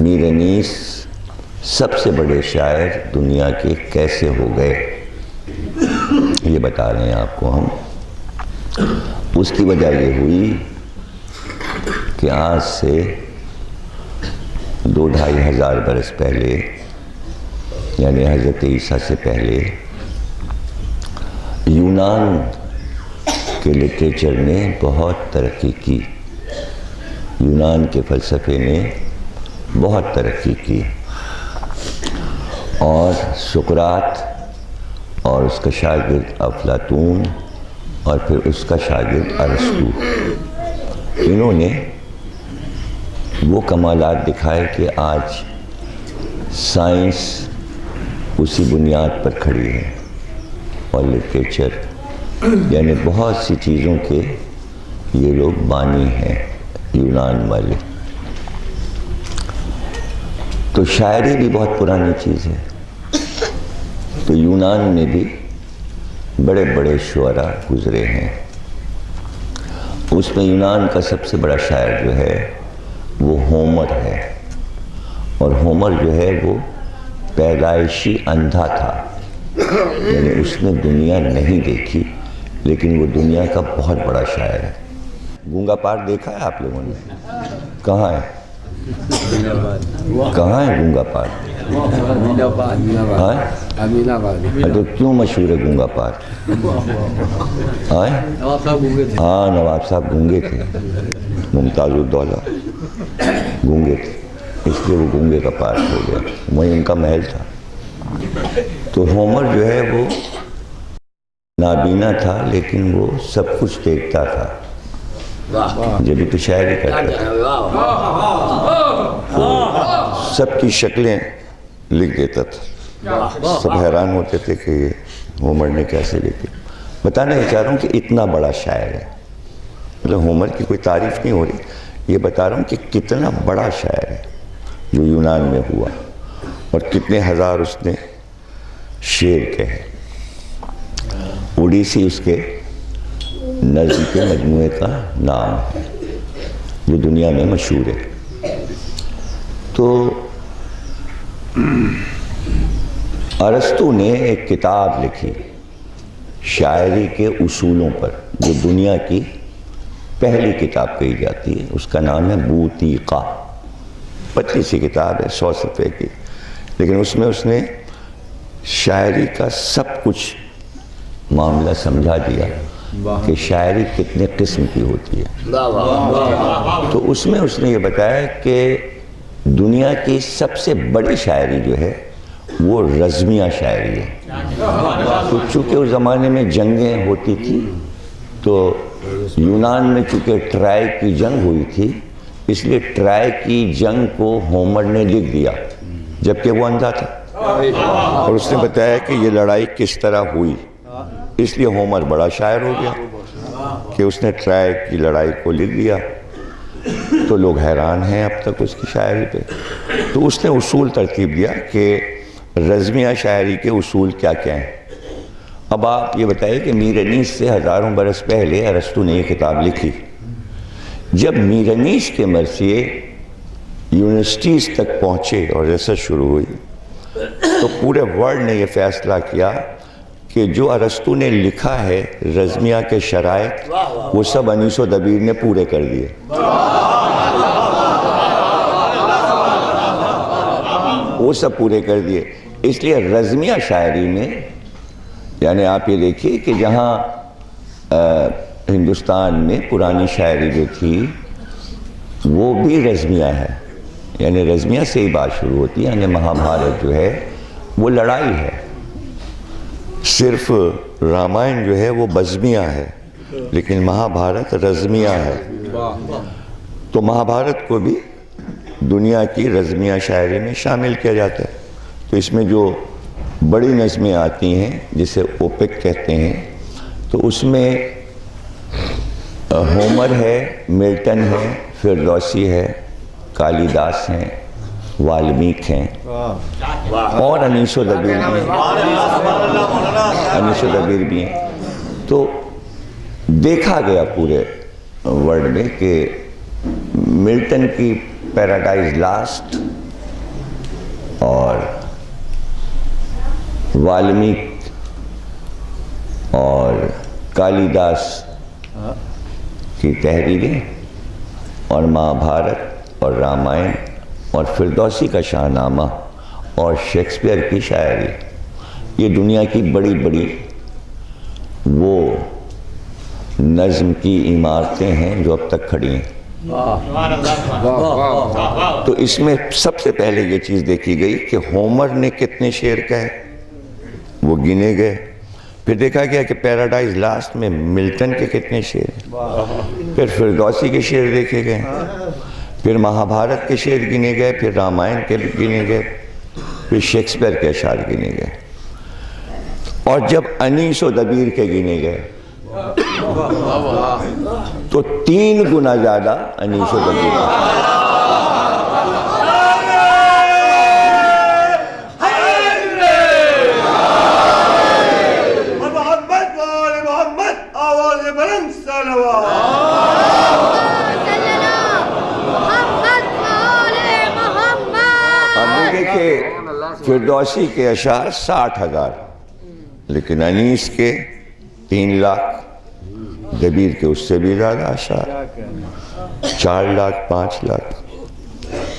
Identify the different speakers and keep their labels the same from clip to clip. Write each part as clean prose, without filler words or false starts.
Speaker 1: میر انیس سب سے بڑے شاعر دنیا کے کیسے ہو گئے، یہ بتا رہے ہیں آپ کو ہم۔ اس کی وجہ یہ ہوئی کہ آج سے 2-2.5 ہزار برس پہلے، یعنی حضرت عیسیٰ سے پہلے، یونان کے لٹریچر نے بہت ترقی کی، یونان کے فلسفے نے بہت ترقی کی، اور سقراط اور اس کا شاگرد افلاطون اور پھر اس کا شاگرد ارسطو، انہوں نے وہ کمالات دکھائے کہ آج سائنس اسی بنیاد پر کھڑی ہے، اور لٹریچر، یعنی بہت سی چیزوں کے یہ لوگ بانی ہیں یونان والے۔ تو شاعری بھی بہت پرانی چیز ہے، تو یونان میں بھی بڑے بڑے شعراء گزرے ہیں۔ اس میں یونان کا سب سے بڑا شاعر جو ہے وہ ہومر ہے، اور ہومر جو ہے وہ پیدائشی اندھا تھا، یعنی اس نے دنیا نہیں دیکھی، لیکن وہ دنیا کا بہت بڑا شاعر ہے۔ گونگا پارک دیکھا ہے آپ لوگوں نے؟ کہاں ہے؟ کہاں ہے گونگا پارک؟ تو کیوں مشہور ہے گونگا پارک؟ ہاں، نواب صاحب گونگے تھے، ممتاز الدولہ گونگے تھے، اس لیے وہ گونگے کا پارک ہو گیا، وہیں ان کا محل تھا۔ تو ہومر جو ہے وہ نابینا تھا، لیکن وہ سب کچھ دیکھتا تھا، جبھی تو شاعری کرتا تھا، سب کی شکلیں لکھ دیتا تھا، سب حیران ہوتے تھے کہ یہ ہومر نے کیسے لکھی۔ بتانا چاہ رہا ہوں کہ اتنا بڑا شاعر ہے، مطلب ہومر کی کوئی تعریف نہیں ہو رہی، یہ بتا رہا ہوں کہ کتنا بڑا شاعر ہے جو یونان میں ہوا، اور کتنے ہزار اس نے شعر کہے۔ اوڈیسی اس کے نظم کے مجموعے کا نام ہے، جو دنیا میں مشہور ہے۔ تو ارسطو نے ایک کتاب لکھی شاعری کے اصولوں پر، جو دنیا کی پہلی کتاب کہی جاتی ہے، اس کا نام ہے بوتیقا۔ پتلی سی کتاب ہے، 100 صفحے کی، لیکن اس میں اس نے شاعری کا سب کچھ معاملہ سمجھا دیا کہ شاعری کتنے قسم کی ہوتی ہے۔ تو اس میں اس نے یہ بتایا کہ دنیا کی سب سے بڑی شاعری جو ہے وہ رزمیہ شاعری ہے۔ تو چونکہ اس زمانے میں جنگیں ہوتی تھی، تو یونان میں چونکہ ٹرائے کی جنگ ہوئی تھی، اس لیے ٹرائے کی جنگ کو ہومر نے لکھ دیا، جبکہ وہ اندھا تھا، اور اس نے بتایا کہ یہ لڑائی کس طرح ہوئی، اس لیے ہومر بڑا شاعر ہو گیا کہ اس نے ٹرائے کی لڑائی کو لکھ دیا۔ تو لوگ حیران ہیں اب تک اس کی شاعری پہ۔ تو اس نے اصول ترتیب دیا کہ رزمیہ شاعری کے اصول کیا کیا ہیں۔ اب آپ یہ بتائیے کہ میر انیس سے ہزاروں برس پہلے ارسطو نے یہ کتاب لکھی۔ جب میر انیس کے مرثیے یونیورسٹیز تک پہنچے اور ریسرچ شروع ہوئی، تو پورے ورلڈ نے یہ فیصلہ کیا کہ جو ارسطو نے لکھا ہے رزمیہ کے شرائط، وہ سب انیس و دبیر نے پورے کر دیے۔ وہ سب پورے کر دیے۔ اس لیے رزمیہ شاعری میں، یعنی آپ یہ دیکھیے کہ جہاں ہندوستان میں پرانی شاعری جو تھی وہ بھی رزمیہ ہے، یعنی رزمیہ سے ہی بات شروع ہوتی ہے، یعنی مہابھارت جو ہے وہ لڑائی ہے، صرف رامائن جو ہے وہ بزمیہ ہے، لیکن مہابھارت رزمیہ ہے۔ تو مہابھارت کو بھی دنیا کی رزمیہ شاعری میں شامل کیا جاتا ہے۔ تو اس میں جو بڑی نظمیں آتی ہیں جسے اوپک کہتے ہیں، تو اس میں ہومر ہے، ملٹن ہے، فردوسی ہے، کالی داس ہیں، والمیک ہیں، اور انیس و دبیر بھی ہیں، انیس و دبیر بھی ہیں۔ تو دیکھا گیا پورے ورلڈ میں کہ ملٹن کی پیراڈائز لاسٹ اور والمیک اور کالی داس کی تحریریں اور مہابھارت اور رامائن اور فردوسی کا شاہ نامہ اور شیکسپیئر کی شاعری، یہ دنیا کی بڑی بڑی وہ نظم کی عمارتیں ہیں جو اب تک کھڑی ہیں۔ تو اس میں سب سے پہلے یہ چیز دیکھی گئی کہ ہومر نے کتنے شعر کہے، وہ گنے گئے۔ پھر دیکھا گیا کہ پیراڈائز لاسٹ میں ملٹن کے کتنے شعر ہیں، پھر فردوسی کے شعر دیکھے گئے، پھر مہابھارت کے شعر گنے گئے، پھر رامائن کے گنے گئے، پھر شیکسپیئر کے اشعار گنے گئے، اور جب انیس و دبیر کے گنے گئے تو 3 گنا زیادہ انیس و دبیر۔ فردوسی کے اشعار 60,000، لیکن انیس کے 3 لاکھ، دبیر کے اس سے بھی زیادہ اشعار 4 لاکھ 5 لاکھ۔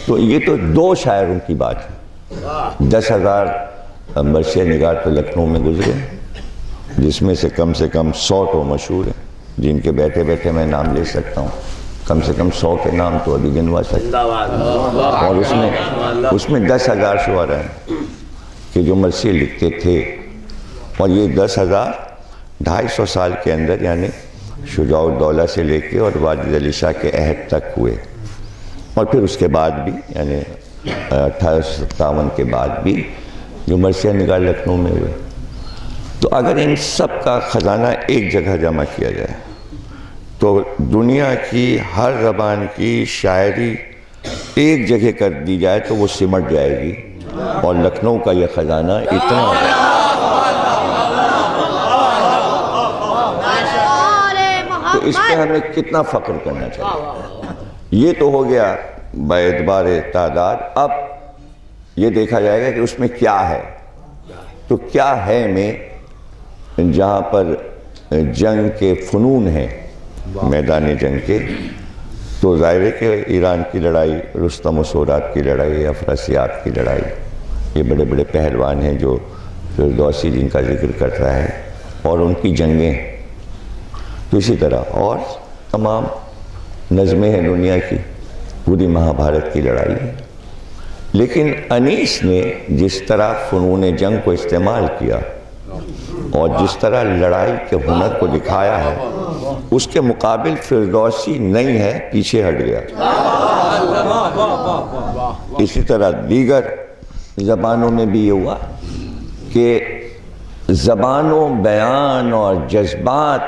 Speaker 1: تو یہ تو 2 شاعروں کی بات ہے۔ 10,000 مرثیہ نگار تو لکھنؤ میں گزرے، جس میں سے کم 100 تو مشہور ہیں، جن کے بیٹھے بیٹھے میں نام لے سکتا ہوں، کم سے کم 100 کے نام تو ابھی گنوا سکتا ہوں، اور اس میں 10,000 شعراء ہیں کہ جو مرثیے لکھتے تھے، اور یہ 10,000 250 سال کے اندر، یعنی شجاع الدولہ سے لے کے اور واجد علی شاہ کے عہد تک ہوئے، اور پھر اس کے بعد بھی، یعنی 1857 کے بعد بھی جو مرثیہ نگار لکھنؤ میں ہوئے۔ تو اگر ان سب کا خزانہ ایک جگہ جمع کیا جائے تو دنیا کی ہر زبان کی شاعری ایک جگہ کر دی جائے تو وہ سمٹ جائے گی، اور لکھنؤ کا یہ خزانہ اتنا تو اس پہ ہمیں کتنا فخر کرنا چاہیے۔ یہ تو ہو گیا باعتبار تعداد۔ اب یہ دیکھا جائے گا کہ اس میں کیا ہے، تو کیا ہے میں جہاں پر جنگ کے فنون ہیں، میدان جنگ کے، تو ظاہر ہے کہ ایران کی لڑائی، رستم و سورات کی لڑائی، افراسیاب کی لڑائی، یہ بڑے بڑے پہلوان ہیں جو فردوسی جن کا ذکر کرتا ہے، اور ان کی جنگیں، تو اسی طرح اور تمام نظمیں ہیں دنیا کی، پوری مہابھارت کی لڑائی ہے۔ لیکن انیس نے جس طرح فنون جنگ کو استعمال کیا اور جس طرح لڑائی کے ہنر کو دکھایا ہے، اس کے مقابل فردوسی نہیں ہے، پیچھے ہٹ گیا۔ اسی طرح دیگر زبانوں میں بھی یہ ہوا کہ زبان و بیان اور جذبات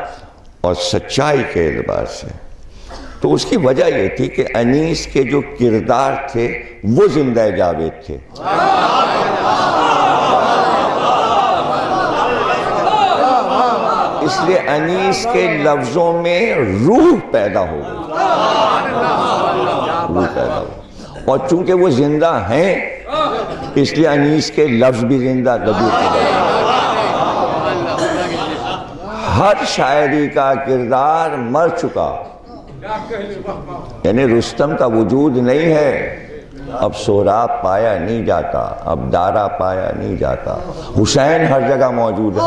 Speaker 1: اور سچائی کے اعتبار سے، تو اس کی وجہ یہ تھی کہ انیس کے جو کردار تھے وہ زندہ جاوید تھے۔ اس لیے انیس کے لفظوں میں روح پیدا ہو گئی، اور چونکہ وہ زندہ ہیں اس لیے انیس کے لفظ بھی زندہ دبیر کے گئے۔ ہر شاعری کا کردار مر چکا، یعنی رستم کا وجود نہیں ہے، اب سہراب پایا نہیں جاتا، اب دارا پایا نہیں جاتا، حسین ہر جگہ موجود ہے۔